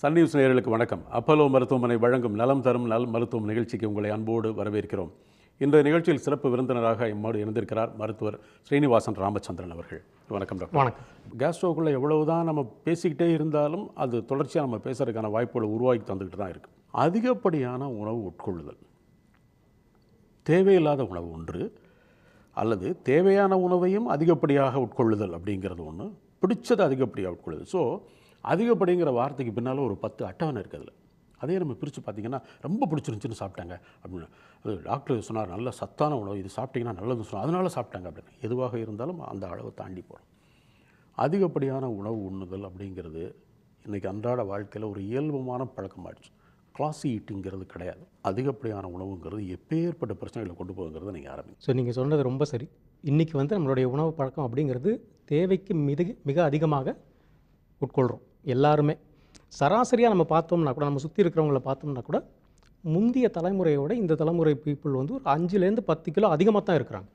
Sun news நேயர்களுக்கு வணக்கம். Apollo மருத்துவமனை வழங்கும் நலம் தரும் நல் மருத்துவம் நிகழ்ச்சிக்கு உங்களை அன்போடு வரவேற்கிறோம். இந்த நிகழ்ச்சியில் சிறப்பு விருந்தினராக இம்மோடு இணைந்திருக்கிறார் மருத்துவர் ஸ்ரீனிவாசன் ராமச்சந்திரன் அவர்கள். வணக்கம் டாக்டர். வணக்கம். கேஸ்ட்ரோக்குள்ளே எவ்வளவுதான் நம்ம பேசிக்கிட்டே இருந்தாலும் அது தொடர்ச்சியாக நம்ம பேசுறதுக்கான வாய்ப்புகளை உருவாக்கி தந்துக்கிட்டு தான் இருக்குது. அதிகப்படியான உணவு உட்கொள்ளுதல், தேவையில்லாத உணவு ஒன்று, அல்லது தேவையான உணவையும் அதிகப்படியாக உட்கொள்ளுதல் அப்படிங்கிறது ஒன்று, பிடிச்சது அதிகப்படியாக உட்கொள்ளுதல். ஸோ அதிகப்படிங்கிற வார்த்தைக்கு பின்னால் ஒரு 10 அட்டவணை இருக்குதுல்ல. அதே நம்ம பிரித்து பார்த்திங்கன்னா ரொம்ப பிடிச்சிருந்துச்சின்னு சாப்பிட்டாங்க அப்படின்னு. அது டாக்டர் சொன்னார் நல்ல சத்தான உணவு, இது சாப்பிட்டிங்கன்னா நல்லதுன்னு சொன்னார், அதனால் சாப்பிட்டாங்க அப்படின்னு. எதுவாக இருந்தாலும் அந்த அளவை தாண்டி போகிறோம். அதிகப்படியான உணவு உண்ணுதல் அப்படிங்கிறது இன்றைக்கி அன்றாட வாழ்க்கையில் ஒரு இயல்புமான பழக்கமாகிடுச்சு. கிளாஸி ஈட்டிங்கிறது கிடையாது. அதிகப்படியான உணவுங்கிறது எப்பேற்பட்ட பிரச்சனைகளை கொண்டு போகுங்கிறத நீங்கள் ஆரம்பிங்க. ஸோ நீங்கள் சொன்னது ரொம்ப சரி. இன்றைக்கி நம்மளுடைய உணவு பழக்கம் அப்படிங்கிறது தேவைக்கு மிக அதிகமாக உட்கொள்கிறோம். எல்லாருமே சராசரியாக நம்ம பார்த்தோம்னா கூட, நம்ம சுற்றி இருக்கிறவங்கள பார்த்தோம்னா கூட, முந்தைய தலைமுறையோட இந்த தலைமுறை பீப்புள் ஒரு 5 to 10 கிலோ அதிகமாக தான் இருக்கிறாங்க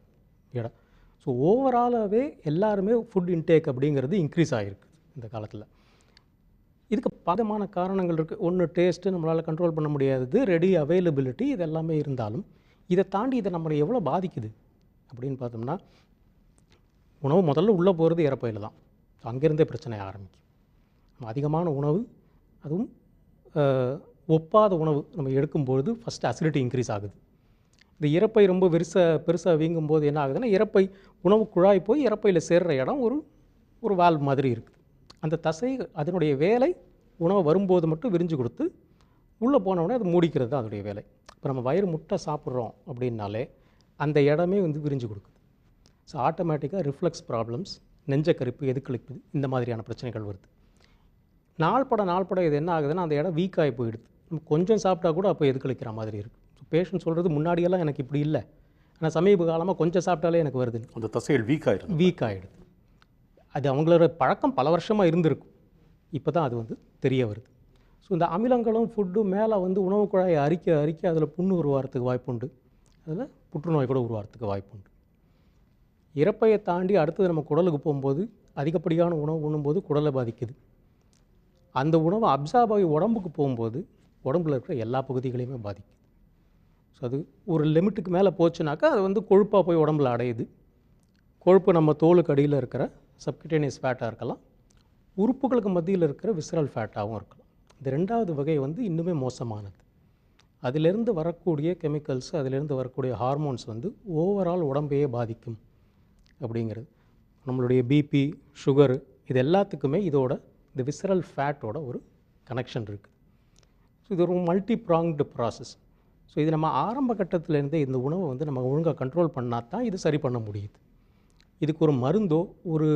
எடை. ஸோ ஓவராலாகவே எல்லாருமே ஃபுட் இன்டேக் அப்படிங்கிறது இன்க்ரீஸ் ஆகிருக்கு இந்த காலத்தில். இதுக்கு பலமான காரணங்கள் இருக்குது. ஒன்று, டேஸ்ட்டு நம்மளால் கண்ட்ரோல் பண்ண முடியாதது, ரெடி அவைலபிலிட்டி, இது எல்லாமே இருந்தாலும் இதை தாண்டி இதை நம்மளை எவ்வளோ பாதிக்குது அப்படின்னு பார்த்தோம்னா, உணவு முதல்ல உள்ளே போகிறது இறப்பையில் தான். ஸோ அங்கேருந்தே பிரச்சனை ஆரம்பிக்கும். அதிகமான உணவு, அதுவும் ஒப்பாத உணவு நம்ம எடுக்கும்பொழுது ஃபஸ்ட்டு அசிடிட்டி இன்க்ரீஸ் ஆகுது. இந்த இறப்பை ரொம்ப பெருசாக வீங்கும்போது என்ன ஆகுதுன்னா, இறப்பை உணவு குழாய் போய் இறப்பையில் சேர்கிற இடம் ஒரு வால்வ் மாதிரி இருக்குது. அந்த தசை அதனுடைய வேலை உணவு வரும்போது மட்டும் விரிஞ்சு கொடுத்து உள்ளே போனவுடனே அது மூடிக்கிறது தான் அதனுடைய வேலை. இப்போ நம்ம வயிறு முட்டை சாப்பிட்றோம் அப்படின்னாலே அந்த இடமே விரிஞ்சு கொடுக்குது. ஸோ ஆட்டோமேட்டிக்காக ரிஃப்ளெக்ஸ் ப்ராப்ளம்ஸ், நெஞ்சக்கரிப்பு, எதுக்களிப்பு, இந்த மாதிரியான பிரச்சனைகள் வருது. நாள்பட இது என்ன ஆகுதுன்னா, அந்த இடம் வீக்காகி போயிடுது. நம்ம கொஞ்சம் சாப்பிட்டா கூட அப்போ எதுக்களிக்கிற மாதிரி இருக்குது. ஸோ பேஷண்ட் சொல்கிறது, முன்னாடியெல்லாம் எனக்கு இப்படி இல்லை, ஆனால் சமீப காலமாக கொஞ்சம் சாப்பிட்டாலே எனக்கு வருது. அந்த தசைகள் வீக் ஆகிடுது. அது அவங்களோட பழக்கம் பல வருஷமாக இருந்திருக்கும். இப்போ தான் அது தெரிய வருது. ஸோ இந்த அமிலங்களும் ஃபுட்டும் மேலே உணவு குழாயை அரிக்க அதில் புண்ணு உருவாகிறதுக்கு வாய்ப்புண்டு, அதில் புற்றுநோய் கூட உருவாகிறதுக்கு வாய்ப்புண்டு. இறப்பையை தாண்டி அடுத்தது நம்ம குடலுக்கு போகும்போது அதிகப்படியான உணவு உண்ணும்போது குடலை பாதிக்குது. அந்த உணவு அப்சார்ப் ஆகி உடம்புக்கு போகும்போது உடம்புல இருக்கிற எல்லா பகுதிகளையுமே பாதிக்குது. ஸோ அது ஒரு லிமிட்டுக்கு மேலே போச்சுனாக்கா அது கொழுப்பாக போய் உடம்புல அடையுது. கொழுப்பு நம்ம தோலுக்கு அடியில் இருக்கிற சப்கியூட்டேனியஸ் ஃபேட்டாக இருக்கலாம், உறுப்புகளுக்கு மத்தியில் இருக்கிற விசரல் ஃபேட்டாகவும் இருக்கலாம். இந்த 2வது வகை இன்னுமே மோசமானது. அதிலிருந்து வரக்கூடிய கெமிக்கல்ஸ், அதிலிருந்து வரக்கூடிய ஹார்மோன்ஸ் ஓவரால் உடம்பையே பாதிக்கும் அப்படிங்கிறது. நம்மளுடைய பிபி, சுகரு, இது எல்லாத்துக்குமே இதோட இந்த விசரல் ஃபேட்டோட ஒரு கனெக்ஷன் இருக்குது. ஸோ இது ஒரு மல்டி ப்ராங்க்டு ப்ராசஸ். ஸோ இது நம்ம ஆரம்ப கட்டத்திலேருந்தே இந்த உணவை நம்ம ஒழுங்காக கண்ட்ரோல் பண்ணால் தான் இது சரி பண்ண முடியுது. இதுக்கு ஒரு மருந்தோ ஒரு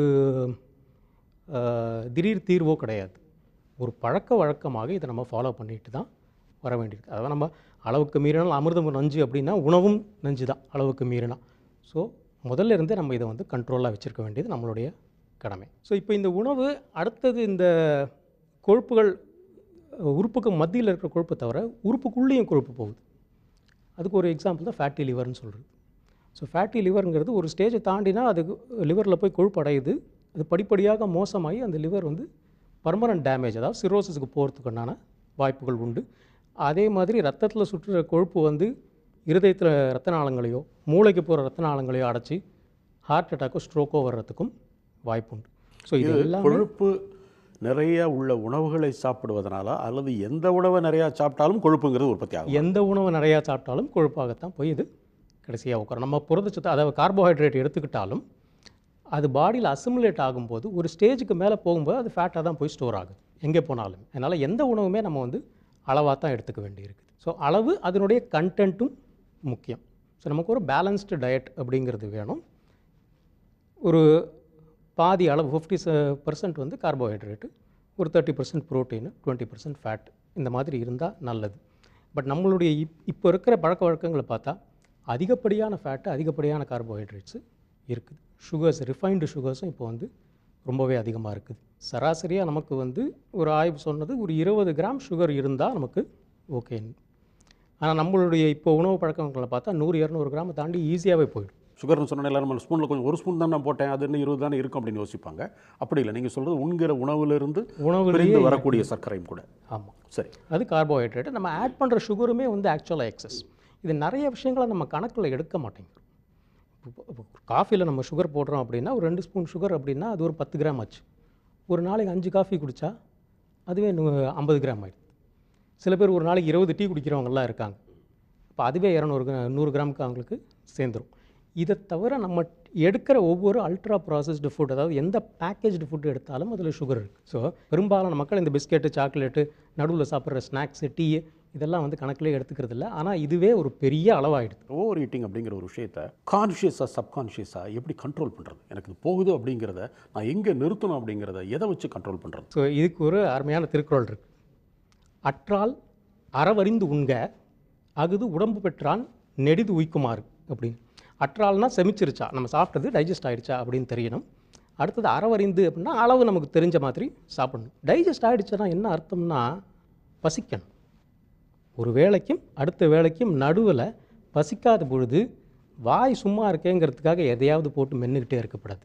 திடீர் தீர்வோ கிடையாது. ஒரு பழக்க வழக்கமாக இதை நம்ம ஃபாலோ பண்ணிட்டு தான் வர வேண்டியிருக்கு. அதாவது நம்ம அளவுக்கு மீறினால் அமிர்தம் நஞ்சு அப்படின்னா உணவும் நஞ்சு தான் அளவுக்கு மீறினா. ஸோ முதல்ல இருந்தே நம்ம இதை கண்ட்ரோலாக வச்சுருக்க வேண்டியது நம்மளுடைய கடமை. ஸோ இப்போ இந்த உணவு அடுத்தது இந்த கொழுப்புகள் உறுப்புக்கு மத்தியில் இருக்கிற கொழுப்பை தவிர உறுப்புக்குள்ளேயும் கொழுப்பு போகுது. அதுக்கு ஒரு எக்ஸாம்பிள் தான் ஃபேட்டி லிவர்னு சொல்கிறது. ஸோ ஃபேட்டி லிவருங்கிறது ஒரு ஸ்டேஜை தாண்டினா அது லிவரில் போய் கொழுப்பு அடையுது. அது படிப்படியாக மோசமாகி அந்த லிவர் பர்மனன்ட் டேமேஜ், அதாவது சிரோசிஸுக்கு போகிறதுக்குண்டான வாய்ப்புகள் உண்டு. அதே மாதிரி ரத்தத்தில் சுற்றுற கொழுப்பு இருதயத்தில் ரத்த நாளங்களையோ மூளைக்கு போகிற ரத்த நாளங்களையோ அடைச்சி ஹார்ட் அட்டாக்கோ ஸ்ட்ரோக்கோ வர்றதுக்கும் வாய்ப்புண்டு. ஸோ இது எல்லாம் கொழுப்பு நிறைய உள்ள உணவுகளை சாப்பிடுவதனால, அல்லது எந்த உணவை நிறையா சாப்பிட்டாலும் கொழுப்புங்கிறது உற்பத்தி ஆகும். எந்த உணவு நிறையா சாப்பிட்டாலும் கொழுப்பாகத்தான் போய் இது கடைசியாக உட்காரும். நம்ம புரதச்சத்து, அதாவது கார்போஹைட்ரேட் எடுத்துக்கிட்டாலும் அது பாடியில் அசிமுலேட் ஆகும்போது ஒரு ஸ்டேஜுக்கு மேலே போகும்போது அது ஃபேட்டாக தான் போய் ஸ்டோர் ஆகுது எங்கே போனாலும். அதனால் எந்த உணவுமே நம்ம அளவாக தான் எடுத்துக்க வேண்டியிருக்குது. ஸோ அளவு, அதனுடைய கண்டென்ட்டும் முக்கியம். ஸோ நமக்கு ஒரு பேலன்ஸ்டு டயட் அப்படிங்கிறது வேணும். ஒரு பாதி அளவு 50% கார்போஹைட்ரேட்டு, ஒரு 30% ப்ரோட்டீனு, 20% ஃபேட், இந்த மாதிரி இருந்தால் நல்லது. பட் நம்மளுடைய இப்போ இருக்கிற பழக்க வழக்கங்களை பார்த்தா அதிகப்படியான ஃபேட்டு, அதிகப்படியான கார்போஹைட்ரேட்ஸு இருக்குது. சுகர்ஸ், ரிஃபைன்டு சுகர்ஸும் இப்போ ரொம்பவே அதிகமாக இருக்குது. சராசரியாக நமக்கு ஒரு ஆய்வு சொன்னது ஒரு 20 கிராம் சுகர் இருந்தால் நமக்கு ஓகேன்னு. ஆனால் நம்மளுடைய இப்போ உணவு பழக்கங்களை பார்த்தா 100-200 கிராமை தாண்டி ஈஸியாகவே போயிடும். சுகர்னு சொன்னால் எல்லாரும் நம்ம ஸ்பூனில் கொஞ்சம் ஒரு ஸ்பூன் தான் நான் போட்டேன், அது இன்னும் 20 தானே இருக்கும் அப்படின்னு யோசிப்பாங்க. அப்படி இல்லை, நீங்கள் சொல்கிறது உண்கிற உணவுலேருந்து பிரிந்து வரக்கூடிய சர்க்கரையும் கூட. ஆமாம், சரி. அது கார்போஹைட்ரேட். நம்ம ஆட் பண்ணுற சுகருமே வந்து ஆக்சுவலாக எக்ஸஸ். இது நிறைய விஷயங்களை நம்ம கணக்கில் எடுக்க மாட்டேங்கிறோம். இப்போ காஃபியில் நம்ம சுகர் போடுறோம் அப்படின்னா ஒரு 2 ஸ்பூன் சுகர் அப்படின்னா அது ஒரு 10 கிராம் ஆச்சு. ஒரு நாளைக்கு 5 காஃபி குடித்தா அதுவே 50 கிராம் ஆகிடுது. சில பேர் ஒரு நாளைக்கு 20 டீ குடிக்கிறவங்கலாம் இருக்காங்க. இப்போ அதுவே 100 கிராமுக்கு அவங்களுக்கு சேர்ந்துடும். இதை தவிர நம்ம எடுக்கிற ஒவ்வொரு அல்ட்ரா ப்ராசஸ்டு ஃபுட், அதாவது எந்த பேக்கேஜ்டு ஃபுட் எடுத்தாலும் அதில் சுகர் இருக்குது. ஸோ பெரும்பாலான மக்கள் இந்த பிஸ்கெட்டு, சாக்லேட்டு, நடுவில் சாப்பிட்ற ஸ்நாக்ஸு, டீ இதெல்லாம் வந்து கணக்கிலே எடுத்துக்கிறது இல்லை. ஆனால் இதுவே ஒரு பெரிய அளவாகிடுது. ஓவர் ஈட்டிங் அப்படிங்கிற ஒரு விஷயத்தை கான்ஷியஸாக சப்கான்ஷியஸாக எப்படி கண்ட்ரோல் பண்ணுறது? எனக்கு இது போகுது அப்படிங்கிறத நான் எங்கே நிறுத்தணும் அப்படிங்கிறத எதை வச்சு கண்ட்ரோல் பண்ணுறது? ஸோ இதுக்கு ஒரு அருமையான திருக்குறள் இருக்குது. அற்றால் அறவறிந்து உண்க, அகுது உடம்பு பெற்றான் நெடிது உய்க்குமாறு அப்படின்னு. அற்றால்னா செமிச்சிருச்சா, நம்ம சாப்பிட்டது டைஜஸ்ட் ஆகிடுச்சா அப்படின்னு தெரியணும். அடுத்தது அறவறிந்து அப்படின்னா அளவு நமக்கு தெரிஞ்ச மாதிரி சாப்பிடணும். டைஜஸ்ட் ஆகிடுச்சுன்னா என்ன அர்த்தம்னா பசிக்கணும். ஒரு வேளைக்கும் அடுத்த வேளைக்கும் நடுவில் பசிக்காத பொழுது வாய் சும்மா இருக்கேங்கிறதுக்காக எதையாவது போட்டு மென்னுக்கிட்டே இருக்கப்படாது.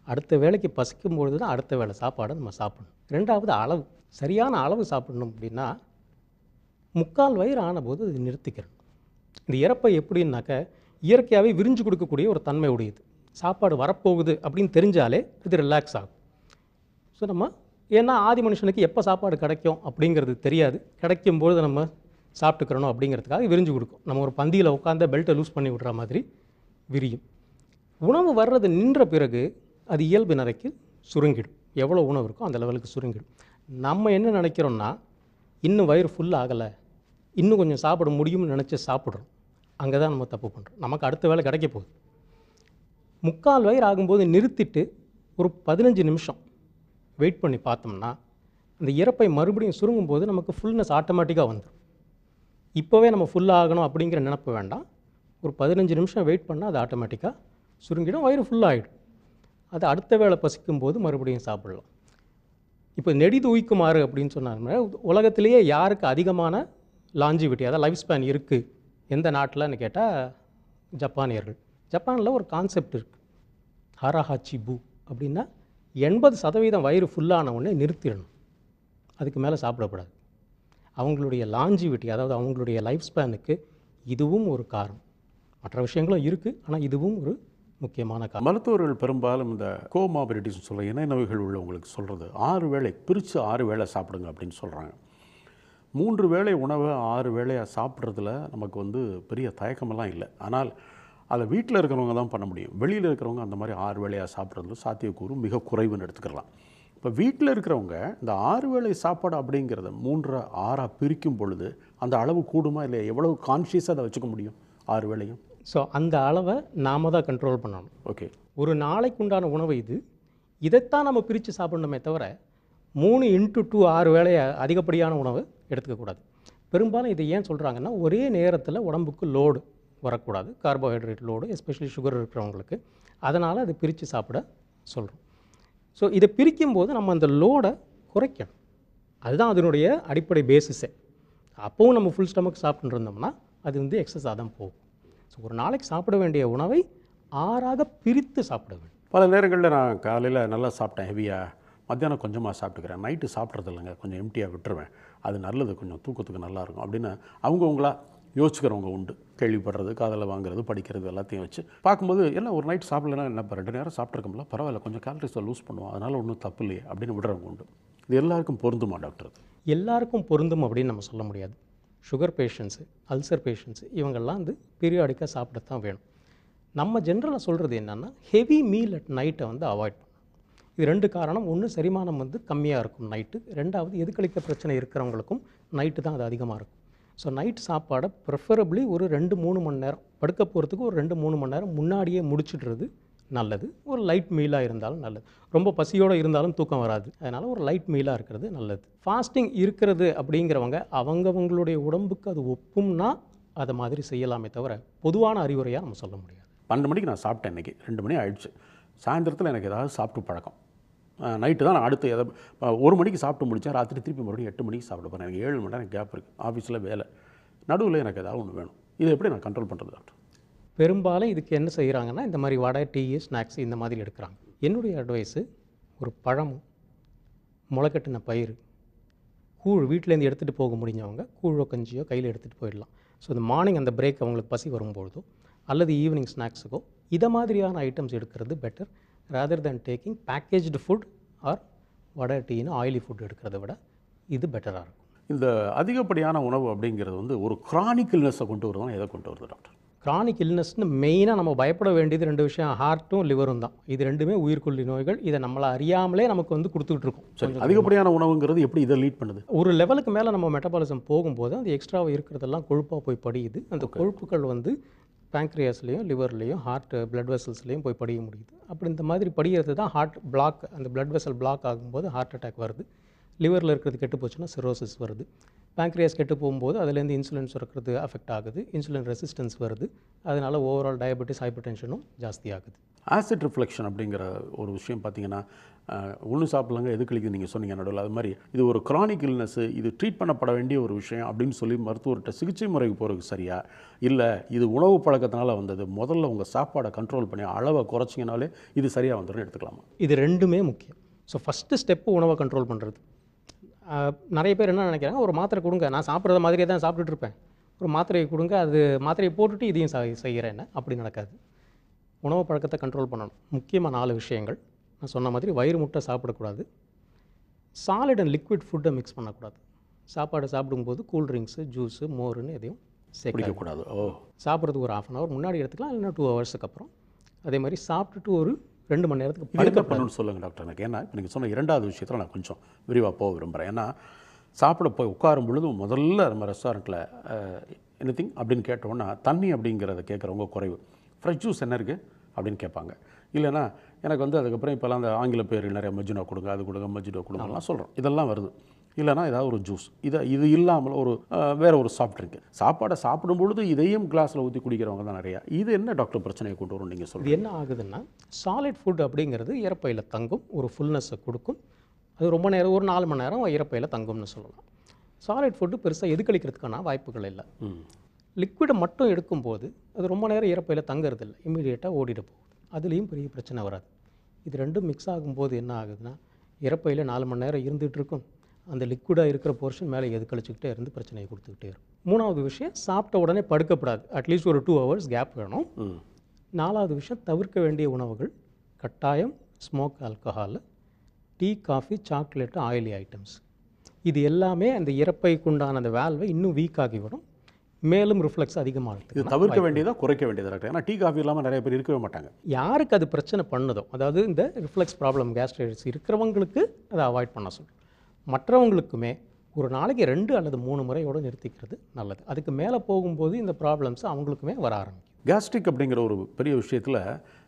அடுத்த வேளைக்கு பசிக்கும் பொழுது தான் அடுத்த வேளை சாப்பாடை நம்ம சாப்பிடணும். ரெண்டாவது அளவு, சரியான அளவு சாப்பிடணும் அப்படின்னா 3/4 வயிறு ஆனபோது அது நிறுத்திக்கிறணும். இந்த இறப்பை எப்படின்னாக்க இயற்கையாகவே விரிஞ்சு கொடுக்கக்கூடிய ஒரு தன்மை உடையது. சாப்பாடு வரப்போகுது அப்படின்னு தெரிஞ்சாலே இது ரிலாக்ஸ் ஆகும். ஸோ நம்ம ஏன்னா ஆதி மனுஷனுக்கு எப்போ சாப்பாடு கிடைக்கும் அப்படிங்கிறது தெரியாது. கிடைக்கும்பொழுது நம்ம சாப்பிட்டுக்கிறணும் அப்படிங்கிறதுக்காக விரிஞ்சு கொடுக்கும். நம்ம ஒரு பந்தியில் உட்காந்து பெல்ட்டை லூஸ் பண்ணி விடுற மாதிரி விரியும். உணவு வர்றது நின்ற பிறகு அது இயல்பு நிலைக்கு சுருங்கிடும். எவ்வளோ உணவு இருக்கோ அந்த லெவலுக்கு சுருங்கிடும். நம்ம என்ன நினைக்கிறோன்னா இன்னும் வயிறு ஃபுல் ஆகலை, இன்னும் கொஞ்சம் சாப்பிட முடியும்னு நினச்சி சாப்பிட்றோம். அங்கே தான் நம்ம தப்பு பண்ணுறோம். நமக்கு அடுத்த வேளை கிடைக்க போகுது. 3/4 வயிறு ஆகும்போது நிறுத்திட்டு ஒரு 15 நிமிஷம் வெயிட் பண்ணி பார்த்தோம்னா அந்த இறப்பை மறுபடியும் சுருங்கும் போது நமக்கு ஃபுல்னஸ் ஆட்டோமேட்டிக்காக வந்துடும். இப்போவே நம்ம ஃபுல்லாக ஆகணும் அப்படிங்கிற நினப்பு வேண்டாம். ஒரு 15 நிமிஷம் வெயிட் பண்ணால் அது ஆட்டோமேட்டிக்காக சுருங்கிடும், வயிறு ஃபுல்லாகிடும். அது அடுத்த வேளை பசிக்கும் போது மறுபடியும் சாப்பிடலாம். இப்போ நெடிது உய்க்குமாறு அப்படின்னு சொன்னாங்க. உலகத்திலேயே யாருக்கு அதிகமான லாஞ்சிவிட்டி, அதாவது லைஃப் ஸ்பேன் இருக்குது எந்த நாட்டில்னு கேட்டால் ஜப்பானியர்கள். ஜப்பானில் ஒரு கான்செப்ட் இருக்குது, ஹாராஹாச்சி பூ அப்படின்னா 80% வயிறு ஃபுல்லான உடனே நிறுத்திடணும், அதுக்கு மேலே சாப்பிடக்கூடாது. அவங்களுடைய லாஞ்சிவிட்டி, அதாவது அவங்களுடைய லைஃப் ஸ்பேனுக்கு இதுவும் ஒரு காரணம். மற்ற விஷயங்களும் இருக்குது, ஆனால் இதுவும் ஒரு முக்கியமான காரணம். மருத்துவர்கள் பெரும்பாலும் இந்த கோமாபிலிட்டிஸ் சொல்கிற இணை நோய்கள் உள்ளவங்களுக்கு சொல்கிறது 6 வேளை பிரித்து 6 வேளை சாப்பிடுங்க அப்படின்னு சொல்கிறாங்க. 3 வேளை உணவை 6 வேளையாக சாப்பிட்றதுல நமக்கு வந்து பெரிய தயக்கமெல்லாம் இல்லை. ஆனால் அதை வீட்டில் இருக்கிறவங்க தான் பண்ண முடியும். வெளியில் இருக்கிறவங்க அந்த மாதிரி 6 வேளையாக சாப்பிட்றதுல சாத்தியக்கூறு மிக குறைவுன்னு எடுத்துக்கலாம். இப்போ வீட்டில் இருக்கிறவங்க இந்த 6 வேளை சாப்பாடு அப்படிங்கிறத 3 6 பிரிக்கும் பொழுது அந்த அளவு கூடுமா இல்லை, எவ்வளவு கான்ஷியஸாக அதை வச்சுக்க முடியும் 6 வேளையும்? ஸோ அந்த அளவை நாம் தான் கண்ட்ரோல் பண்ணணும். ஓகே, ஒரு நாளைக்கு உண்டான உணவு இது, இதைத்தான் நம்ம பிரித்து சாப்பிடணுமே தவிர 3 × 2 6 வேளையை அதிகப்படியான உணவு எடுத்துக்கக்கூடாது. பெரும்பாலும் இதை ஏன் சொல்கிறாங்கன்னா ஒரே நேரத்தில் உடம்புக்கு லோடு வரக்கூடாது, கார்போஹைட்ரேட் லோடு, எஸ்பெஷலி சுகர் இருக்கிறவங்களுக்கு. அதனால் அதை பிரித்து சாப்பிட சொல்கிறோம். ஸோ இதை பிரிக்கும்போது நம்ம அந்த லோடை குறைக்கணும். அதுதான் அதனுடைய அடிப்படை பேசிஸே. அப்போவும் நம்ம ஃபுல் ஸ்டமக் சாப்பிட்டு இருந்தோம்னா அது வந்து எக்ஸஸாக தான் போகும். ஸோ ஒரு நாளைக்கு சாப்பிட வேண்டிய உணவை 6ஆக பிரித்து சாப்பிட வேண்டும். பல நேரங்களில் நான் காலையில் நல்லா சாப்பிட்டேன் ஹெவியாக, மத்தியானம் கொஞ்சமாக சாப்பிட்டுக்கிறேன், நைட்டு சாப்பிட்றது இல்லைங்க, கொஞ்சம் எம்டியாக விட்டுருவேன், அது நல்லது, கொஞ்சம் தூக்கத்துக்கு நல்லாயிருக்கும் அப்படின்னு அவங்கவுங்களா யோசிக்கிறவங்க உண்டு. கேள்விப்படுறது, காதில் வாங்குறது, படிக்கிறது எல்லாத்தையும் வச்சு பார்க்கும்போது எல்லாம் ஒரு நைட் சாப்பிடலன்னா என்ன, 2 நேரம் சாப்பிட்ருக்கோம்ல, பரவாயில்ல, கொஞ்சம் கேலரிஸை லூஸ் பண்ணுவோம், அதனால் ஒன்றும் தப்பு இல்லையே அப்படின்னு விடுறவங்க உண்டு. இது எல்லாருக்கும் பொருந்துமா டாக்டர்? எல்லாருக்கும் பொருந்தும் அப்படின்னு நம்ம சொல்ல முடியாது. சுகர் பேஷண்ட்ஸு, அல்சர் பேஷண்ட்ஸு இவங்கெல்லாம் வந்து பீரியாடிக்காக சாப்பிடத்தான் வேணும். நம்ம ஜென்ரலாக சொல்கிறது என்னென்னா ஹெவி மீல் அட் நைட்டை வந்து அவாய்ட் பண்ணணும். இது 2 காரணம். ஒன்று, செரிமானம் வந்து கம்மியாக இருக்கும் நைட்டு. 2வது, எதுக்கழிக்க பிரச்சனை இருக்கிறவங்களுக்கும் நைட்டு தான் அது அதிகமாக இருக்கும். ஸோ நைட் சாப்பாடை ப்ரிஃபரபிளி ஒரு 2-3 மணி நேரம், படுக்க போகிறதுக்கு ஒரு 2-3 மணி நேரம் முன்னாடியே முடிச்சிடுறது நல்லது. ஒரு லைட் மீலாக இருந்தாலும் நல்லது. ரொம்ப பசியோடு இருந்தாலும் தூக்கம் வராது, அதனால் ஒரு லைட் மீலாக இருக்கிறது நல்லது. ஃபாஸ்டிங் இருக்கிறது அப்படிங்கிறவங்க அவங்கவங்களுடைய உடம்புக்கு அது ஒப்பும்னா அதை மாதிரி செய்யலாமே தவிர பொதுவான அறிவுரையாக நம்ம சொல்ல முடியாது. 12 மணிக்கு நான் சாப்பிட்டேன், இன்றைக்கி 2 மணி ஆயிடுச்சு, சாயந்தரத்தில் எனக்கு ஏதாவது சாப்பிட்டு பழக்கம், நைட்டு தான் நான் அடுத்து 1 மணிக்கு சாப்பிட்டு முடித்தேன், ராத்திரி திருப்பி மறுபடியும் 8 மணிக்கு சாப்பிட போகிறேன், எனக்கு 7 மணி நேரம் கேப் இருக்குது, ஆஃபீஸில் வேலை, நடுவில் எனக்கு ஏதாவது ஒன்று வேணும், இதை எப்படி நான் கண்ட்ரோல் பண்ணுறது டாக்டர்? பெரும்பாலும் இதுக்கு என்ன செய்கிறாங்கன்னா, இந்த மாதிரி வடை, டீ, ஸ்நாக்ஸ் இந்த மாதிரி எடுக்கிறாங்க. என்னுடைய அட்வைஸு, ஒரு பழமும், முளைக்கட்டின பயிறு, கூழ் வீட்டிலேருந்து எடுத்துகிட்டு போக முடிஞ்சவங்க கூழோ கஞ்சியோ கையில் எடுத்துகிட்டு போயிடலாம். ஸோ இந்த மார்னிங் அந்த பிரேக் அவங்களுக்கு பசி வரும்பொழுதோ அல்லது ஈவினிங் ஸ்நாக்ஸுக்கோ இதை மாதிரியான ஐட்டம்ஸ் எடுக்கிறது better, rather than taking packaged food or vada, டீன்னு ஆயிலி ஃபுட் எடுக்கிறத விட இது பெட்டராக இருக்கும். இந்த அதிகப்படியான உணவு அப்படிங்கிறது வந்து ஒரு கிரானிக் இல்னஸை கொண்டு வருதுன்னா எதை கொண்டு வருது டாக்டர்? கிரானிக் இல்னஸ்னு மெயினாக நம்ம பயப்பட வேண்டியது 2 விஷயம், ஹார்ட்டும் லிவரும் தான். இது 2மே உயிர்கொல்லி நோய்கள். இதை நம்மளை அறியாமலே நமக்கு வந்து கொடுத்துக்கிட்டு இருக்கோம். சரி, அதிகப்படியான உணவுங்கிறது எப்படி இதை லீட் பண்ணுது? ஒரு லெவலுக்கு மேலே நம்ம மெட்டபாலிசம் போகும்போது அந்த எக்ஸ்ட்ராவாக இருக்கிறதெல்லாம் கொழுப்பாக போய் படியுது. அந்த கொழுப்புகள் வந்து பேங்க்ரியாஸ்லேயும் லிவர்லேயும் ஹார்ட் பிளட் வெசல்ஸ்லேயும் போய் படிய முடியுது. அப்படி இந்த மாதிரி படிகிறது தான் ஹார்ட் பிளாக், அந்த பிளட் வெசல் பிளாக் ஆகும்போது ஹார்ட் அட்டாக் வருது. லிவரில் இருக்கிறது கெட்டு போச்சுன்னா சிரோசிஸ் வருது. பேங்க்ரியாஸ் கெட்டு போகும்போது அதுலேருந்து இன்சுலின் சுரக்கிறது அஃபெக்ட் ஆகுது, இன்சுலின் ரெசிஸ்டன்ஸ் வருது. அதனால் ஓவரால் டயபெட்டிஸ், ஹைப்பர் டென்ஷனும் ஜாஸ்தி ஆகுது. ஆசிட் ரிஃப்ளெக்ஷன் அப்படிங்கிற ஒரு விஷயம் பார்த்தீங்கன்னா, ஒன்றும் சாப்பிட்லாங்க எது கழிக்குது நீங்கள் சொன்னீங்க நடுவில். அது மாதிரி இது ஒரு கிரானிக் இல்னஸ்ஸு, இது ட்ரீட் பண்ணப்பட வேண்டிய ஒரு விஷயம் அப்படின்னு சொல்லி மருத்துவர்கிட்ட சிகிச்சை முறைக்கு போகிறதுக்கு சரியா, இல்லை இது உணவு பழக்கத்தினால வந்தது, முதல்ல உங்கள் சாப்பாடை கண்ட்ரோல் பண்ணி அளவை குறைச்சிங்கனாலே இது சரியாக வந்துடும் எடுத்துக்கலாமா? இது 2மே முக்கியம். ஸோ ஃபஸ்ட்டு ஸ்டெப்பு உணவை கண்ட்ரோல் பண்ணுறது. நிறைய பேர் என்ன நினைக்கிறாங்க, ஒரு மாத்திரை கொடுங்க, நான் சாப்பிட்றத மாதிரியே தான் சாப்பிட்டுட்டு இருப்பேன், ஒரு மாத்திரையை கொடுங்க, அது மாத்திரையை போட்டுட்டு இதையும் செய்கிறேன், அப்படி நடக்காது. உணவு பழக்கத்தை கண்ட்ரோல் பண்ணணும். முக்கியமாக 4 விஷயங்கள் நான் சொன்ன மாதிரி. வயிறு முட்டை சாப்பிடக்கூடாது, சாலிட் அண்ட் லிக்விட் ஃபுட்டை மிக்ஸ் பண்ணக்கூடாது. சாப்பாடு சாப்பிடும்போது கூல்ட்ரிங்க்ஸு, ஜூஸு, மோருன்னு எதையும் சேர்க்கக்கூடாது. சாப்பிட்றதுக்கு ஒரு 1/2 hour முன்னாடி எடுத்துக்கலாம், இல்லைன்னா 2 ஹவர்ஸுக்கு அப்புறம். அதே மாதிரி சாப்பிட்டுட்டு ஒரு 2 மணி நேரத்துக்கு படுக்கப்படணும்னு சொல்லுங்கள் டாக்டர். எனக்கு ஏன்னா இப்போ நீங்கள் சொன்ன 2வது விஷயத்தில் நான் கொஞ்சம் விரிவாக போக விரும்புகிறேன். ஏன்னா சாப்பிட போய் உட்காரும் பொழுது முதல்ல நம்ம ரெஸ்டாரண்ட்டில் எனிதிங் அப்படின்னு கேட்டோன்னா தண்ணி அப்படிங்கிறத கேட்குறவங்க குறைவு. ஃப்ரெஷ் ஜூஸ் என்ன இருக்குது அப்படின்னு கேட்பாங்க. இல்லைனா எனக்கு வந்து அதுக்கப்புறம் இப்போலாம் அந்த ஆங்கில பேர் நிறைய மஜ்ஜினோ கொடுங்க, அது கொடுங்க, மஜ்ஜினோ கொடுங்கலாம் சொல்கிறோம். இதெல்லாம் வருது. இல்லைனா ஏதாவது ஒரு ஜூஸ், இது இல்லாமல் ஒரு வேறு ஒரு சாஃப்ட் ட்ரிங்க். சாப்பாடை சாப்பிடும் பொழுது இதையும் கிளாஸில் ஊற்றி குடிக்கிறவங்க தான் நிறையா. இது என்ன டாக்டர் பிரச்சனையை கொண்டு வரும் நீங்கள் சொல்லுங்கள்? இது என்ன ஆகுதுன்னா, சாலிட் ஃபுட் அப்படிங்கிறது இறப்பையில் தங்கும், ஒரு ஃபுல்னஸை கொடுக்கும். அது ரொம்ப நேரம், ஒரு 4 மணி நேரம் இறப்பையில் தங்கும்னு சொல்லலாம். சாலிட் ஃபுட்டு பெருசாக எதுக்களிக்கிறதுக்கான வாய்ப்புகள் இல்லை. லிக்விடை மட்டும் எடுக்கும்போது அது ரொம்ப நேரம் இறப்பையில் தங்கிறது இல்லை, இமீடியட்டாக ஓடிட போகுது. அதுலேயும் பெரிய பிரச்சனை வராது. இது 2ம் மிக்ஸ் ஆகும்போது என்ன ஆகுதுன்னா, இறப்பையில் 4 மணி நேரம் இருந்துகிட்டு இருக்கும், அந்த லிக்விடாக இருக்கிற போர்ஷன் மேலே எதுக்கழிச்சிக்கிட்டே இருந்து பிரச்சனையை கொடுத்துக்கிட்டே இருக்கும். 3வது விஷயம், சாப்பிட்ட உடனே படுக்கப்படாது, அட்லீஸ்ட் ஒரு 2 hours கேப் வேணும். 4வது விஷயம், தவிர்க்க வேண்டிய உணவுகள் கட்டாயம் smoke alcohol, tea, coffee, chocolate, oily items. இது எல்லாமே அந்த இறப்பைக்குண்டான அந்த வேல்வை இன்னும் வீக் ஆகிவிடும், மேலும் ரிஃப்ளெக்ஸ் அதிகமாகுது. இது தவிர்க்க வேண்டியதா குறைக்க வேண்டியதா டாக்டர்? ஏன்னா டீ காஃபி இல்லாமல் நிறைய பேர் இருக்கவே மாட்டாங்க. யாருக்கு அது பிரச்சனை பண்ணுதோ, அதாவது இந்த ரிஃப்ளெக்ஸ் ப்ராப்ளம், கேஸ்ட்ரைட்டிஸ் இருக்கிறவங்களுக்கு அதை அவாய்ட் பண்ண சொல்கிறோம். மற்றவங்களுக்குமே ஒரு நாளைக்கு 2 அல்லது 3 முறையோடு நிறுத்திக்கிறது நல்லது. அதுக்கு மேலே போகும்போது இந்த ப்ராப்ளம்ஸ் அவங்களுக்குமே வர ஆரம்பிக்கும். கேஸ்ட்ரிக் அப்படிங்கிற ஒரு பெரிய விஷயத்தில்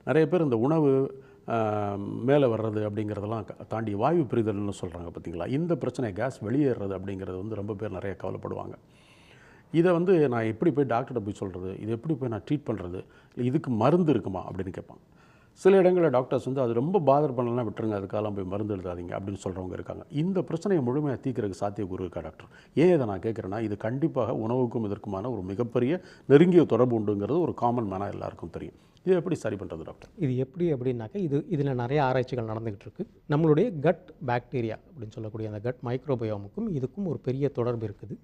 நிறைய பேர் இந்த உணவு மேலே வர்றது அப்படிங்கிறதெல்லாம் தாண்டி வாயு பிரிதல்னு சொல்கிறாங்க பார்த்தீங்களா? இந்த பிரச்சனை கேஸ் வெளியேறது அப்படிங்கிறது வந்து ரொம்ப பேர் நிறைய கவலைப்படுவாங்க. இதை வந்து நான் எப்படி போய் டாக்டர்கிட்ட போய் சொல்கிறது, இது எப்படி போய் நான் ட்ரீட் பண்ணுறது, இல்லை இதுக்கு மருந்து இருக்குமா அப்படின்னு கேட்பாங்க. சில இடங்களில் டாக்டர்ஸ் வந்து அது ரொம்ப பாதர் பண்ணலாம், விட்டுருங்க, அதுக்காலம் போய் மருந்து எழுதாதீங்க அப்படின்னு சொல்கிறவங்க இருக்காங்க. இந்த பிரச்சனையை முழுமையாக தீர்க்கிறதுக்கு சாத்தியக்கூறு இருக்கா டாக்டர்? ஏன் இதை நான் கேட்குறேன்னா, இது கண்டிப்பாக உணவுக்கும் இதற்குமான ஒரு மிகப்பெரிய நெருங்கிய தொடர்பு உண்டுங்கிறது ஒரு காமன் மேனாக எல்லாருக்கும் தெரியும். இதை எப்படி சரி பண்ணுறது டாக்டர்? இது எப்படி அப்படின்னாக்கா, இதில் நிறைய ஆராய்ச்சிகள் நடந்துகிட்டு இருக்குது. நம்மளுடைய கட் பாக்டீரியா அப்படின்னு சொல்லக்கூடிய அந்த கட் மைக்ரோபயோமுக்கும் இதுக்கும் ஒரு பெரிய தொடர்பு இருக்குது.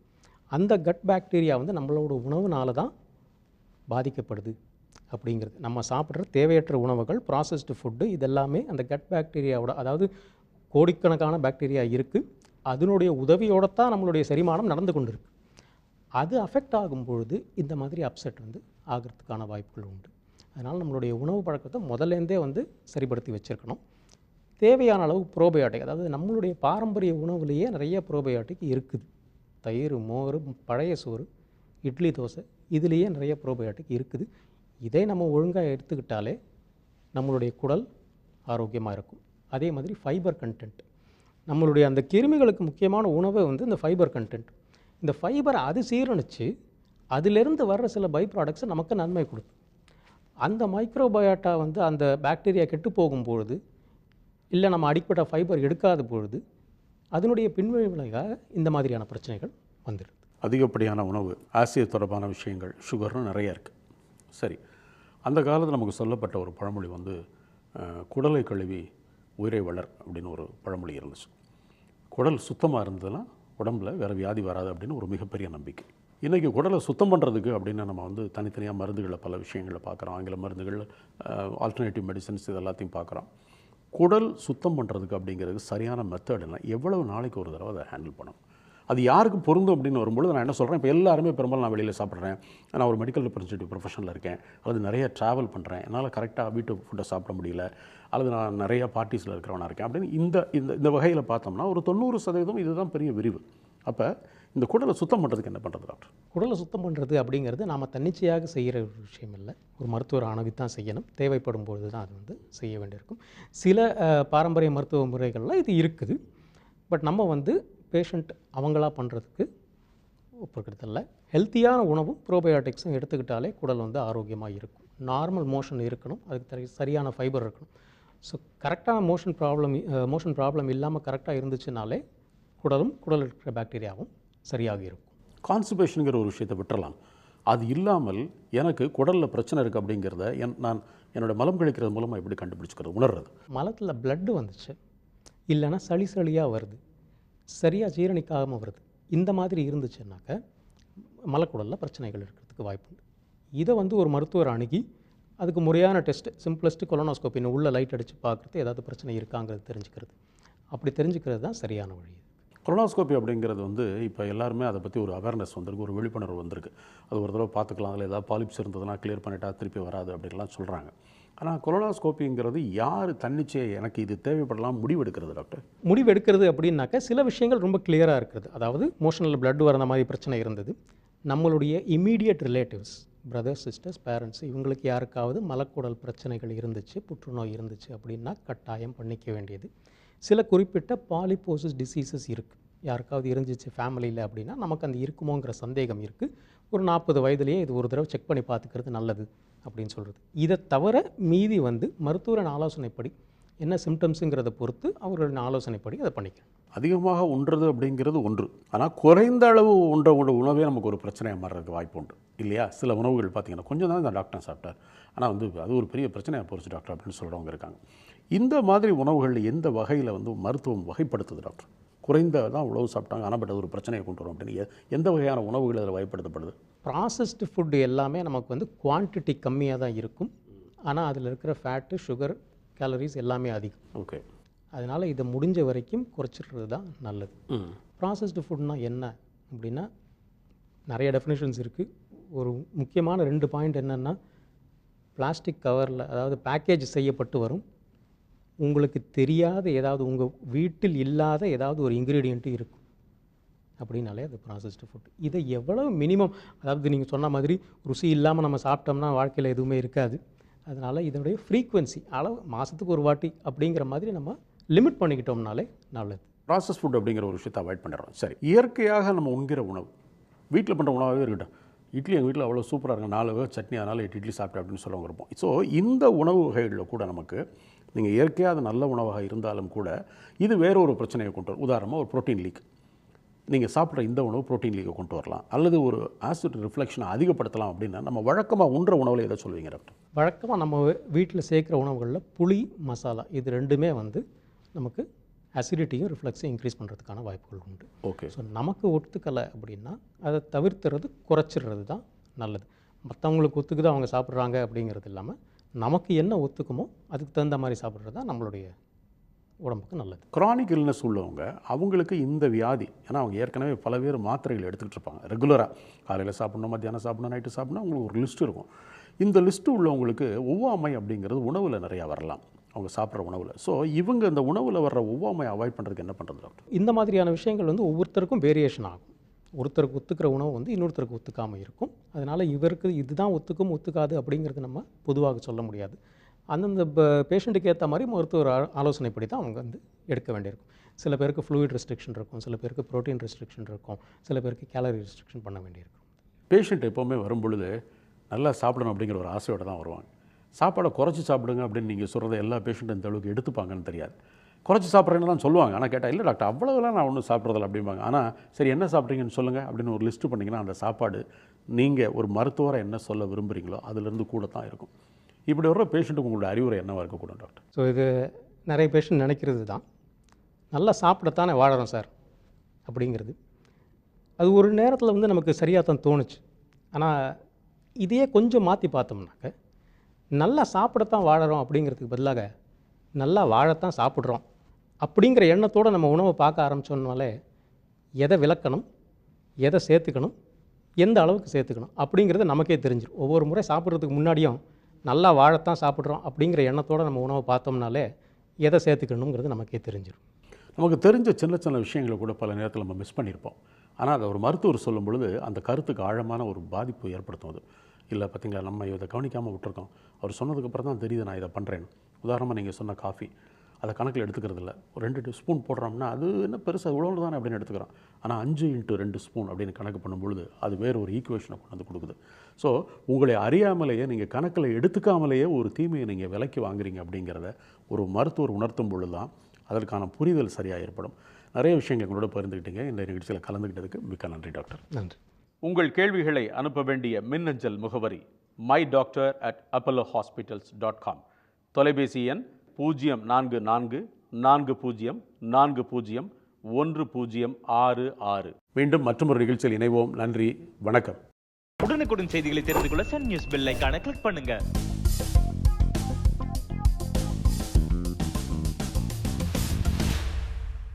அந்த கட் பாக்டீரியா வந்து நம்மளோட உணவுனால தான் பாதிக்கப்படுது அப்படிங்கிறது. நம்ம சாப்பிட்ற தேவையற்ற உணவுகள், ப்ராசஸ்டு ஃபுட்டு, இதெல்லாமே அந்த கட் பாக்டீரியாவோட, அதாவது கோடிக்கணக்கான பாக்டீரியா இருக்குது, அதனுடைய உதவியோடு தான் நம்மளுடைய செரிமானம் நடந்து கொண்டு இருக்குது. அது அஃபெக்ட் ஆகும்பொழுது இந்த மாதிரி அப்செட் வந்து ஆகிறதுக்கான வாய்ப்புகள் உண்டு. அதனால் நம்மளுடைய உணவு பழக்கத்தை முதல்லேருந்தே வந்து சரிப்படுத்தி வச்சுருக்கணும். தேவையான அளவு ப்ரோபயோட்டிக், அதாவது நம்மளுடைய பாரம்பரிய உணவுலேயே நிறைய ப்ரோபயோட்டிக் இருக்குது. தயிர், மோர், பழைய சோறு, இட்லி, தோசை, இதுலேயே நிறைய ப்ரோபயோட்டிக் இருக்குது. இதை நம்ம ஒழுங்காக எடுத்துக்கிட்டாலே நம்மளுடைய குடல் ஆரோக்கியமாக இருக்கும். அதே மாதிரி ஃபைபர் கண்டென்ட், நம்மளுடைய அந்த கிருமிகளுக்கு முக்கியமான உணவை வந்து இந்த ஃபைபர் கண்டென்ட். இந்த ஃபைபரை அது சீரணித்து அதிலிருந்து வர்ற சில பை ப்ராடக்ட்ஸை நமக்கு நன்மை கொடுக்கும். அந்த மைக்ரோபயோட்டா வந்து அந்த பாக்டீரியா கெட்டு போகும்பொழுது, இல்லை நம்ம அடிப்பட்ட ஃபைபர் எடுக்காத பொழுது, அதனுடைய பின்விளைவாக இந்த மாதிரியான பிரச்சனைகள் வந்துடுது. அதிகப்படியான உணவு, ஆசிட் தொடர்பான விஷயங்கள், சுகர்னு நிறைய இருக்குது. சரி, அந்த காலத்தில் நமக்கு சொல்லப்பட்ட ஒரு பழமொழி வந்து குடலை கழுவி உயிரை வளர் அப்படின்னு ஒரு பழமொழி இருந்துச்சு. குடல் சுத்தமாக இருந்ததுன்னா உடம்புல வேறு வியாதி வராது அப்படின்னு ஒரு மிகப்பெரிய நம்பிக்கை. இன்றைக்கி குடலை சுத்தம் பண்ணுறதுக்கு அப்படின்னு நம்ம வந்து தனித்தனியாக மருந்துகளை பல விஷயங்களை பார்க்குறோம். ஆங்கில மருந்துகள், ஆல்டர்னேட்டிவ் மெடிசன்ஸ், இது எல்லாத்தையும் பார்க்குறோம். குடல் சுத்தம் பண்ணுறதுக்கு அப்படிங்கிறது சரியான மெத்தடுனா எவ்வளவு நாளைக்கு ஒரு தடவை அதை ஹேண்டில் பண்ணணும், அது யாருக்கு பொருந்தும் அப்படின்னு வரும்பொழுது நான் என்ன சொல்கிறேன், இப்போ எல்லாருமே பெரும்பாலும் நான் வெளியில் சாப்பிட்றேன், நான் ஒரு மெடிக்கல் ரெப்ரசன்டேட்டிவ் ப்ரொஃபஷனில் இருக்கேன், அல்லது நிறைய ட்ராவல் பண்ணுறேன், என்னால் கரெக்டாக வீட்டு ஃபுட்டை சாப்பிட முடியல, அல்லது நான் நிறையா பார்ட்டிஸில் இருக்கிறவனா இருக்கேன் அப்படின்னு இந்த இந்த இந்த வகையில் பார்த்தோம்னா ஒரு 90% இதுதான் பெரிய விரிவு. அப்போ இந்த குடலை சுத்தம் பண்ணுறதுக்கு என்ன பண்ணுறது டாக்டர்? குடலை சுத்தம் பண்ணுறது அப்படிங்கிறது நாம் தன்னிச்சையாக செய்கிற ஒரு விஷயம் இல்லை. ஒரு மருத்துவர் அணுகி தான் செய்யணும். தேவைப்படும் பொழுது தான் அது வந்து செய்ய வேண்டியிருக்கும். சில பாரம்பரிய மருத்துவ முறைகளில் இது இருக்குது. பட் நம்ம வந்து பேஷண்ட் அவங்களா பண்ணுறதுக்கு ஒப்புக்கிறதில்ல. ஹெல்த்தியான உணவும் ப்ரோபயோட்டிக்ஸும் எடுத்துக்கிட்டாலே குடல் வந்து ஆரோக்கியமாக இருக்கும். நார்மல் மோஷன் இருக்கணும், அதுக்கு சரியான ஃபைபர் இருக்கணும். ஸோ கரெக்டான மோஷன் ப்ராப்ளம் இல்லாமல் கரெக்டாக இருந்துச்சுனாலே குடலும் குடலில் இருக்கிற பாக்டீரியாவும் சரியாக இருக்கும். கான்ஸ்டிபேஷனுங்கிற ஒரு விஷயத்தை விட்டுறலாம். அது இல்லாமல் எனக்கு குடலில் பிரச்சனை இருக்குது அப்படிங்கிறத நான் என்னோடய மலம் கழிக்கிறது மூலமாக எப்படி கண்டுபிடிச்சிக்கிறது, உணர்றது? மலத்தில் பிளட்டு வந்துச்சு, இல்லைன்னா சளியாக வருது, சரியாக ஜீரணிக்காமல் வருது, இந்த மாதிரி இருந்துச்சுன்னாக்க மலக்குடலில் பிரச்சனைகள் இருக்கிறதுக்கு வாய்ப்புண்டு. இதை வந்து ஒரு மருத்துவர் அணுகி அதுக்கு முறையான டெஸ்ட், சிம்பிளஸ்ட்டு கொலோனோஸ்கோப்பின்னு உள்ள லைட் அடித்து பார்க்குறது, ஏதாவது பிரச்சனை இருக்காங்கிறது தெரிஞ்சுக்கிறது. அப்படி தெரிஞ்சுக்கிறது தான் சரியான வழி. கொலோனோஸ்கோப்பி அப்படிங்கிறது வந்து இப்போ எல்லாருமே அதை பற்றி ஒரு அவேர்னஸ் வந்திருக்கு, ஒரு விழிப்புணர்வு வந்திருக்கு. அது ஒரு தடவை பார்த்துக்கலாம், அதில் ஏதாவது பாலிப்ஸ் இருந்ததுன்னா கிளியர் பண்ணிட்டா திருப்பி வராது அப்படின்லாம் சொல்கிறாங்க. ஆனால் கொலோனோஸ்கோப்பிங்கிறது யார் தன்னிச்சையை எனக்கு இது தேவைப்படலாம் முடிவெடுக்கிறது டாக்டர்? முடிவெடுக்கிறது அப்படின்னாக்கா சில விஷயங்கள் ரொம்ப கிளியராக இருக்கிறது. அதாவது மோஷனில் பிளட் வர மாதிரி பிரச்சனை இருந்தது, நம்மளுடைய immediate relatives, brothers, sisters, parents, இவங்களுக்கு யாருக்காவது மலக்குடல் பிரச்சனைகள் இருந்துச்சு, புற்றுநோய் இருந்துச்சு அப்படின்னா கட்டாயம் பண்ணிக்க வேண்டியது. சில குறிப்பிட்ட பாலிபோசிஸ் டிசீசஸ் இருக்குது, யாருக்காவது இருந்துச்சு ஃபேமிலியில் அப்படின்னா நமக்கு அந்த இருக்குமோங்கிற சந்தேகம் இருக்குது. ஒரு 40 வயதுலேயே இது ஒரு தடவை செக் பண்ணி பார்த்துக்கிறது நல்லது அப்படின்னு சொல்கிறது. இதை தவிர மீதி வந்து மருத்துவரின் ஆலோசனைப்படி என்ன சிம்டம்ஸுங்கிறத பொறுத்து அவர்களின் ஆலோசனைப்படி அதை பண்ணிக்கிறோம். அதிகமாக உண்றது அப்படிங்கிறது ஒன்று, ஆனால் குறைந்த அளவு உணவே நமக்கு ஒரு பிரச்சனையாக மாறுறதுக்கு வாய்ப்பு உண்டு இல்லையா? சில உணவுகள் பார்த்திங்கன்னா கொஞ்சம் தான் இந்த டாக்டர் சாப்பிட்டார், ஆனால் வந்து அது ஒரு பெரிய பிரச்சனையாக போச்சு டாக்டர் அப்படின்னு சொல்கிறவங்க இருக்காங்க. இந்த மாதிரி உணவுகளில் எந்த வகையில் வந்து மருத்துவம் வகைப்படுத்துது டாக்டர்? குறைந்த தான் உணவு சாப்பிட்டாங்க, ஆனால் பட் அது ஒரு பிரச்சனையை கொண்டு வரும் அப்படின்னு எந்த வகையான உணவுகள் அதில் வகைப்படுத்தப்படுது? ப்ராசஸ்டு ஃபுட்டு எல்லாமே நமக்கு வந்து குவான்டிட்டி கம்மியாக தான் இருக்கும், ஆனால் அதில் இருக்கிற ஃபேட்டு, சுகர், கேலரிஸ் எல்லாமே அதிகம். ஓகே, அதனால் இதை முடிஞ்ச வரைக்கும் குறைச்சிடுறது தான் நல்லது. ப்ராசஸ்டு ஃபுட்னா என்ன அப்படின்னா நிறைய டெஃபினேஷன்ஸ் இருக்குது. ஒரு முக்கியமான 2 பாயிண்ட் என்னென்னா, பிளாஸ்டிக் கவரில், அதாவது பேக்கேஜ் செய்யப்பட்டு வரும், உங்களுக்கு தெரியாத ஏதாவது உங்கள் வீட்டில் இல்லாத ஏதாவது ஒரு இன்க்ரீடியண்ட்டு இருக்கும் அப்படின்னாலே அது ப்ராசஸ்டு ஃபுட். இதை எவ்வளோ மினிமம், அதாவது நீங்கள் சொன்ன மாதிரி ருசி இல்லாமல் நம்ம சாப்பிட்டோம்னா வாழ்க்கையில் எதுவுமே இருக்காது. அதனால் இதனுடைய ஃப்ரீக்குவென்சி அளவு மாதத்துக்கு ஒரு வாட்டி அப்படிங்கிற மாதிரி நம்ம லிமிட் பண்ணிக்கிட்டோம்னாலே நல்லது. ப்ராசஸ் ஃபுட் அப்படிங்கிற ஒரு விஷயத்தை அவாய்ட் பண்ணிடுறோம். சரி, இயற்கையாக நம்ம உண்கிற உணவு, வீட்டில் பண்ணுற உணவாகவே இருக்கட்டும். இட்லி எங்கள் வீட்டில் அவ்வளோ சூப்பராக இருக்கும், 4 வகை சட்னி, அதனால் 8 இட்லி சாப்பிட்டேன் அப்படின்னு சொல்லவங்க இருப்போம். ஸோ இந்த உணவு வகைகளில் கூட நமக்கு நீங்கள் இயற்கையாக அது நல்ல உணவாக இருந்தாலும் கூட இது வேறு ஒரு பிரச்சனையை கொண்டு வரும். உதாரணமாக ஒரு ப்ரோட்டீன் லீக், நீங்கள் சாப்பிட்ற இந்த உணவு ப்ரோட்டீன் லீக்கை கொண்டு வரலாம், அல்லது ஒரு ஆசிட் ரிஃப்ளெக்ஷனை அதிகப்படுத்தலாம். அப்படின்னா நம்ம வழக்கமாக உண்ற உணவில் எதை சொல்லுவீங்க டாக்டர்? வழக்கமாக நம்ம வீட்டில் சேர்க்குற உணவுகளில் புளி, மசாலா இது ரெண்டுமே வந்து நமக்கு அசிடிட்டியும் ரிஃப்ளெக்ஸையும் இன்க்ரீஸ் பண்ணுறதுக்கான வாய்ப்புகள் உண்டு. ஓகே, ஸோ நமக்கு ஒத்துக்கலை அப்படின்னா அதை தவிர்த்துறது, குறைச்சிடுறது தான் நல்லது. மற்றவங்களுக்கு ஒத்துக்குது அவங்க சாப்பிட்றாங்க அப்படிங்கிறது இல்லாமல் நமக்கு என்ன ஒத்துக்குமோ அதுக்கு தகுந்த மாதிரி சாப்பிட்றது தான் நம்மளுடைய உடம்புக்கு நல்லது. க்ரானிக் இல்னஸ் உள்ளவங்க, அவங்களுக்கு இந்த வியாதி, ஏன்னா அவங்க ஏற்கனவே பல பேர் மாத்திரைகள் எடுத்துக்கிட்டு இருப்பாங்க ரெகுலராக, காலையில் சாப்பிட்ணும், மத்தியானம் சாப்பிட்ணும், நைட்டு சாப்பிட்ணும், அவங்களுக்கு ஒரு லிஸ்ட் இருக்கும். இந்த லிஸ்ட்டு உள்ளவங்களுக்கு ஒவ்வாமை அப்படிங்கிறது உணவில் நிறையா வரலாம், அவங்க சாப்பிட்ற உணவில். ஸோ இவங்க இந்த உணவில் வர்ற ஒவ்வாமை அவாய்ட் பண்ணுறதுக்கு என்ன பண்ணுறது டாக்டர்? இந்த மாதிரியான விஷயங்கள் வந்து ஒவ்வொருத்தருக்கும் வேரியேஷன் ஆகும். ஒருத்தருக்கு ஒத்துக்கிற உணவு வந்து இன்னொருத்தருக்கு ஒத்துக்காமல் இருக்கும். அதனால் இவருக்கு இதுதான் ஒத்துக்கும் ஒத்துக்காது அப்படிங்கிறது நம்ம பொதுவாக சொல்ல முடியாது. அந்தந்த பேஷண்ட்டுக்கு ஏற்ற மாதிரி மருத்துவர் ஆலோசனைப்படி தான் அவங்க வந்து எடுக்க வேண்டியிருக்கும். சில பேருக்கு ஃப்ளூயிட் ரெஸ்ட்ரிக்ஷன் இருக்கும், சில பேருக்கு ப்ரோட்டீன் ரெஸ்ட்ரிக்ஷன் இருக்கும், சில பேருக்கு கேலரி ரெஸ்ட்ரிக்ஷன் பண்ண வேண்டியிருக்கும். பேஷண்ட் எப்போவுமே வரும்பொழுது நல்லா சாப்பிடணும் அப்படிங்கிற ஒரு ஆசையோடு தான் வருவாங்க. சாப்பாடை குறைச்சி சாப்பிடுங்க அப்படின்னு நீங்கள் சொல்கிறத எல்லா பேஷண்ட்டும் இந்த அளவுக்கு எடுத்துப்பாங்கன்னு தெரியாது. குறைச்சி சாப்பிட்றேன்னு தான் சொல்லுவாங்க, ஆனால் கேட்டால் இல்லை டாக்டர் அவ்வளோலாம் நான் ஒன்றும் சாப்பிட்றதில்ல அப்படிம்பாங்க. ஆனால் சரி என்ன சாப்பிட்றீங்கன்னு சொல்லுங்கள் அப்படின்னு ஒரு லிஸ்ட்டு பண்ணிங்கன்னா அந்த சாப்பாடு நீங்கள் ஒரு மருத்துவரை என்ன சொல்ல விரும்புகிறீங்களோ அதுலேருந்து கூட தான் இருக்கும். இப்படி வர்ற பேஷண்ட்டுக்கு உங்களோட அறிவுரை என்னவாக இருக்கக்கூடும் டாக்டர்? ஸோ இது நிறைய பேஷண்ட் நினைக்கிறது தான், நல்லா சாப்பிடத்தானே வாழறோம் சார் அப்படிங்கிறது. அது ஒரு நேரத்தில் வந்து நமக்கு சரியாக தான் தோணுச்சு. ஆனால் இதையே கொஞ்சம் மாற்றி பார்த்தோம்னாக்க, நல்லா சாப்பிடத்தான் வாழறோம் அப்படிங்கிறதுக்கு பதிலாக நல்லா வாழத்தான் சாப்பிட்றோம் அப்படிங்கிற எண்ணத்தோடு நம்ம உணவை பார்க்க ஆரம்பித்தோம்னாலே எதை விலக்கணும், எதை சேர்த்துக்கணும், எந்த அளவுக்கு சேர்த்துக்கணும் அப்படிங்கிறது நமக்கே தெரிஞ்சிடும். ஒவ்வொரு முறை சாப்பிட்றதுக்கு முன்னாடியும் நல்லா வாழத்தான் சாப்பிட்றோம் அப்படிங்கிற எண்ணத்தோடு நம்ம உணவை பார்த்தோம்னாலே எதை சேர்த்துக்கணுங்கிறது நமக்கே தெரிஞ்சிடும். நமக்கு தெரிஞ்ச சின்ன சின்ன விஷயங்களை கூட பல நேரத்தில் நம்ம மிஸ் பண்ணியிருப்போம். ஆனால் அதை ஒரு மருத்துவர் சொல்லும் பொழுது அந்த கருத்துக்கு ஆழமான ஒரு பாதிப்பு ஏற்படுத்தும். அது இல்லை பார்த்தீங்களா, நம்ம இதை கவனிக்காமல் விட்டுருக்கோம், அவர் சொன்னதுக்கப்புறம் தான் தெரியுது நான் இதை பண்ணுறேன்னு. உதாரணமாக நீங்கள் சொன்ன காஃபி, அதை கணக்கில் எடுத்துக்கிறது இல்லை. ஒரு 2 ஸ்பூன் போடுறோம்னா அது என்ன பெருசாக இவ்வளோ தானே அப்படின்னு எடுத்துக்கிறோம். ஆனால் 5 × 2 ஸ்பூன் அப்படின்னு கணக்கு பண்ணும்பொழுது அது வேறு ஒரு ஈக்குவேஷனை கொண்டு வந்து கொடுக்குது. ஸோ உங்களை அறியாமலேயே நீங்கள் கணக்கில் எடுத்துக்காமலேயே ஒரு தீமையை நீங்கள் விலைக்கு வாங்குறீங்க அப்படிங்கிறத ஒரு மருத்துவர் உணர்த்தும் பொழுது தான் அதற்கான புரிதல் சரியாக ஏற்படும். நிறைய விஷயங்கள் எங்களோட பகிர்ந்துக்கிட்டீங்க. இந்த நிகழ்ச்சியில் கலந்துக்கிட்டதுக்கு மிக்க நன்றி டாக்டர். நன்றி. உங்கள் கேள்விகளை அனுப்ப வேண்டிய மின்னஞ்சல் முகவரி mydoctor@apollohospitals.com. தொலைபேசி எண் 044440401066. மீண்டும் மற்றொரு நிகழ்ச்சியில் இணைவோம். நன்றி, வணக்கம். உடனுக்குடன் செய்திகளை தெரிந்து கொள்ள சன் நியூஸ் பெல் ஐகானை கிளிக் பண்ணுங்க.